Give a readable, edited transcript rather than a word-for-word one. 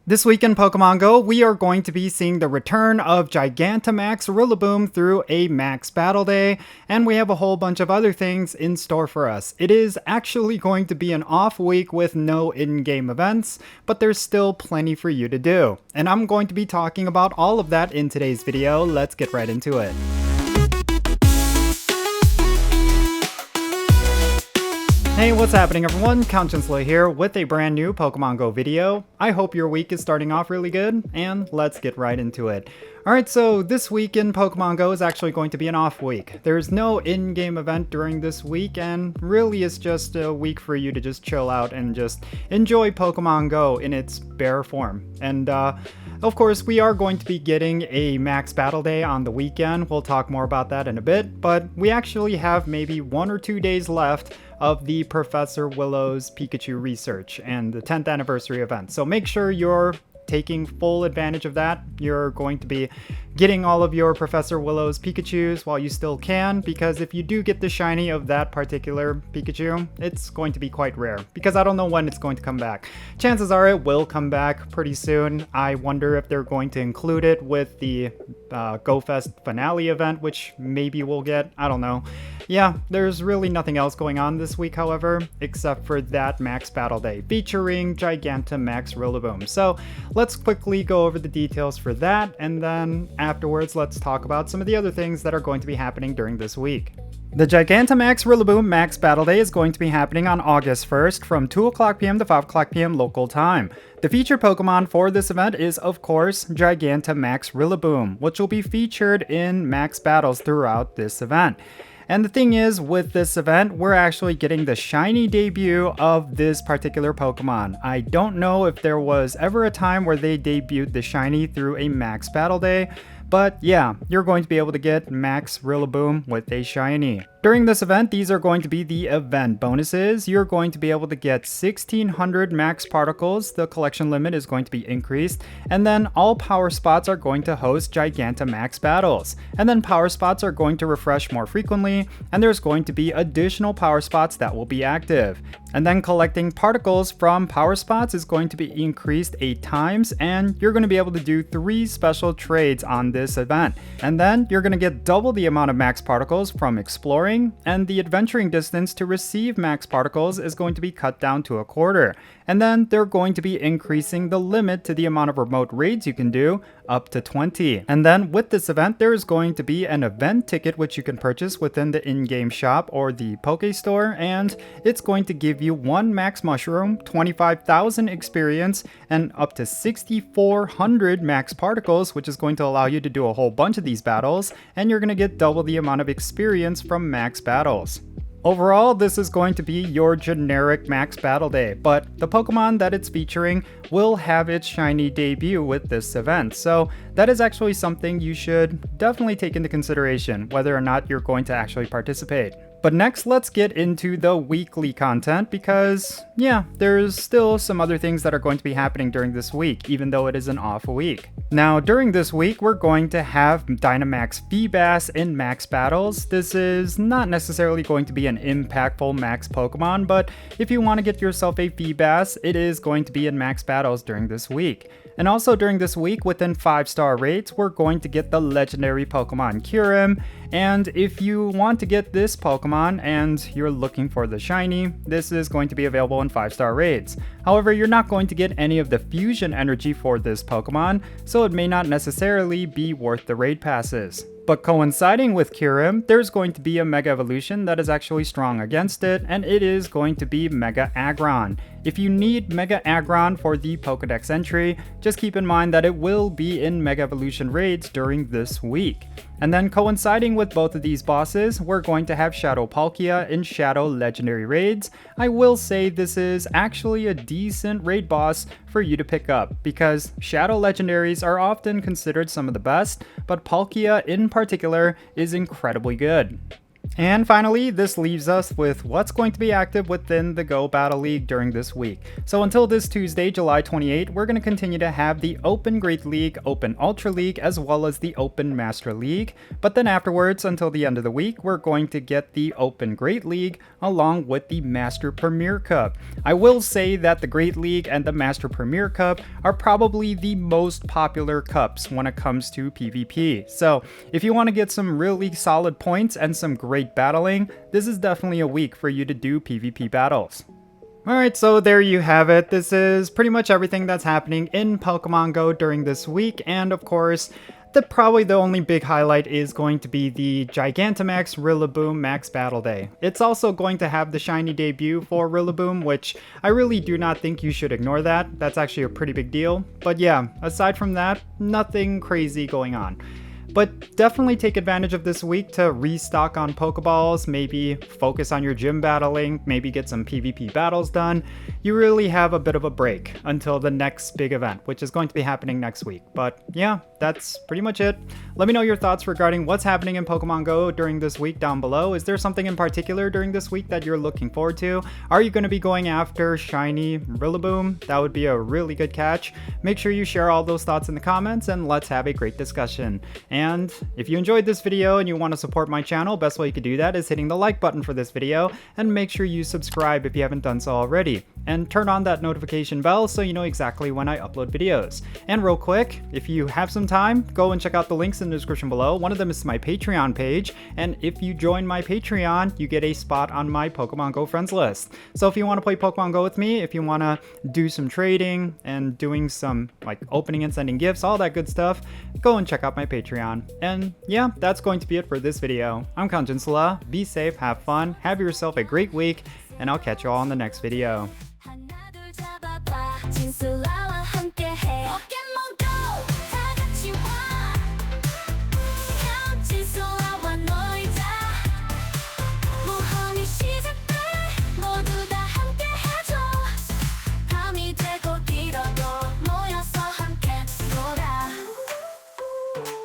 This week in Pokemon GO, we are going to be seeing the return of Gigantamax Rillaboom through a Max Battle Day, and we have a whole bunch of other things in store for us. It is actually going to be an off week with no in-game events, but there's still plenty for you to do. And I'm going to be talking about all of that in today's video. Let's get right into it. Hey, what's happening everyone? Count Jinsula here with a brand new Pokemon GO video. I hope your week is starting off really good, and let's get right into it. Alright, so this week in Pokemon GO is actually going to be an off week. There's no in-game event during this week, and really it's just a week for you to just chill out and just enjoy Pokemon GO in its bare form. And of course, we are going to be getting a Max Battle Day on the weekend. We'll talk more about that in a bit, but we actually have maybe 1 or 2 days left of the Professor Willow's Pikachu research and the 10th anniversary event. So make sure you're taking full advantage of that. You're going to be getting all of your Professor Willow's Pikachus while you still can, because if you do get the shiny of that particular Pikachu, it's going to be quite rare, because I don't know when it's going to come back. Chances are it will come back pretty soon. I wonder if they're going to include it with the Go Fest finale event, which maybe we'll get. I don't know. Yeah, there's really nothing else going on this week, however, except for that Max Battle Day featuring Gigantamax Rillaboom. So let's quickly go over the details for that, and then afterwards let's talk about some of the other things that are going to be happening during this week. The Gigantamax Rillaboom Max Battle Day is going to be happening on August 1st from 2 o'clock p.m. to 5 o'clock p.m. local time. The featured Pokemon for this event is, of course, Gigantamax Rillaboom, which will be featured in Max Battles throughout this event. And the thing is, with this event, we're actually getting the shiny debut of this particular Pokemon. I don't know if there was ever a time where they debuted the shiny through a Max Battle Day, but yeah, you're going to be able to get Max Rillaboom with a shiny. During this event, these are going to be the event bonuses. You're going to be able to get 1600 max particles. The collection limit is going to be increased. And then all power spots are going to host Gigantamax battles. And then power spots are going to refresh more frequently. And there's going to be additional power spots that will be active. And then collecting particles from power spots is going to be increased 8 times. And you're going to be able to do 3 special trades on this event. And then you're going to get double the amount of max particles from exploring, and the adventuring distance to receive max particles is going to be cut down to 1/4. And then they're going to be increasing the limit to the amount of remote raids you can do up to 20. And then with this event, there is going to be an event ticket which you can purchase within the in-game shop or the Poke Store, and it's going to give you 1 max mushroom, 25,000 experience, and up to 6,400 max particles, which is going to allow you to do a whole bunch of these battles, and you're going to get double the amount of experience from max battles. Overall, this is going to be your generic Max Battle Day, but the Pokemon that it's featuring will have its shiny debut with this event, so that is actually something you should definitely take into consideration, whether or not you're going to actually participate. But next, let's get into the weekly content, because yeah, there's still some other things that are going to be happening during this week, even though it is an off week. Now, during this week, we're going to have Dynamax Feebas in Max Battles. This is not necessarily going to be an impactful Max Pokemon, but if you want to get yourself a Feebas, it is going to be in Max Battles during this week. And also during this week, within 5-star rates, we're going to get the legendary Pokemon Kyurem. And if you want to get this Pokemon and you're looking for the shiny, this is going to be available in 5-star raids. However, you're not going to get any of the fusion energy for this Pokemon, so it may not necessarily be worth the raid passes. But coinciding with Kyurem, there's going to be a Mega Evolution that is actually strong against it, and it is going to be Mega Aggron. If you need Mega Aggron for the Pokedex entry, just keep in mind that it will be in Mega Evolution raids during this week. And then coinciding with both of these bosses, we're going to have Shadow Palkia in Shadow Legendary raids. I will say this is actually a decent raid boss for you to pick up, because Shadow Legendaries are often considered some of the best, but Palkia in particular is incredibly good. And finally, this leaves us with what's going to be active within the Go Battle League during this week. So until this Tuesday, July 28, we're going to continue to have the Open Great League, Open Ultra League, as well as the Open Master League. But then afterwards, until the end of the week, we're going to get the Open Great League along with the Master Premier Cup. I will say that the Great League and the Master Premier Cup are probably the most popular cups when it comes to PvP. So if you want to get some really solid points and some great battling, this is definitely a week for you to do PvP battles. Alright, so there you have it. This is pretty much everything that's happening in Pokemon Go during this week, and of course, probably the only big highlight is going to be the Gigantamax Rillaboom Max Battle Day. It's also going to have the shiny debut for Rillaboom, which I really do not think you should ignore that. That's actually a pretty big deal. But yeah, aside from that, nothing crazy going on. But definitely take advantage of this week to restock on Pokeballs, maybe focus on your gym battling, maybe get some PvP battles done. You really have a bit of a break until the next big event, which is going to be happening next week. But yeah, that's pretty much it. Let me know your thoughts regarding what's happening in Pokemon Go during this week down below. Is there something in particular during this week that you're looking forward to? Are you going to be going after shiny Rillaboom? That would be a really good catch. Make sure you share all those thoughts in the comments and let's have a great discussion. And if you enjoyed this video and you want to support my channel, best way you could do that is hitting the like button for this video, and make sure you subscribe if you haven't done so already. And turn on that notification bell so you know exactly when I upload videos. And real quick, if you have some time, go and check out the links in the description below. One of them is my Patreon page, and if you join my Patreon, you get a spot on my Pokemon Go friends list. So if you want to play Pokemon Go with me, if you want to do some trading and doing some like opening and sending gifts, all that good stuff, go and check out my Patreon. And yeah, that's going to be it for this video. I'm Jinsula. Be safe, have fun, have yourself a great week, and I'll catch you all in the next video. Jinsula